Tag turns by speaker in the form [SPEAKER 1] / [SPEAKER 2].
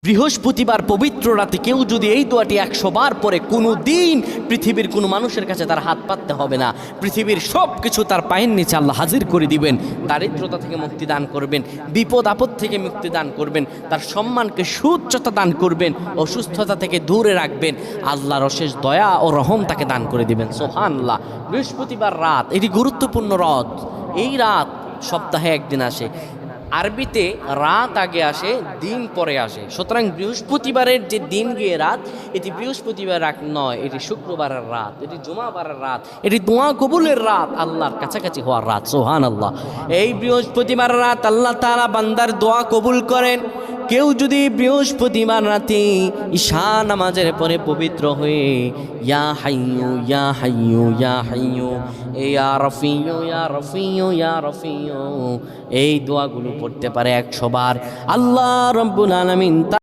[SPEAKER 1] বৃহস্পতিবার পবিত্র রাতে কেউ যদি এই দোয়াটি 100 বার পরে কোনো দিন পৃথিবীর কোনো মানুষের কাছে তার হাত পাততে হবে না। পৃথিবীর সব কিছু তার পায়ের নিচে আল্লাহ হাজির করে দিবেন। দারিদ্রতা থেকে মুক্তি দান করবেন, বিপদ আপদ থেকে মুক্তি দান করবেন, তার সম্মানকে সুউচ্চতা দান করবেন, অসুস্থতা থেকে দূরে রাখবেন। আল্লাহর অশেষ দয়া ও রহম তাকে দান করে দিবেন। সুবহানাল্লাহ। বৃহস্পতিবার রাত এটি গুরুত্বপূর্ণ রাত। এই রাত সপ্তাহে একদিন আসে। আরবিতে রাত আগে আসে, দিন পরে আসে। সুতরাং বৃহস্পতিবারের যে দিন গিয়ে রাত, এটি বৃহস্পতিবার রাত নয়, এটি শুক্রবারের রাত, এটি জুমাবারের রাত, এটি দোয়া কবুলের রাত, আল্লাহর কাছাকাছি হওয়ার রাত। সুবহানাল্লাহ। এই বৃহস্পতিবার রাত আল্লাহ তাআলা বান্দার দোয়া কবুল করেন। কেউ যদি বৃহস্পতিবার রাতে ঈশা নামাজের পরে পবিত্র হয়ে ইয়া হাইয়ু ইয়া হাইয়ু ইয়া হাইয়ু ইয়া রফিয়ু ইয়া রফিয়ু ইয়া রফিয়ু এই দোয়াগুলো পড়তে পারে 100 বার, আল্লাহ রাব্বুল আলামিন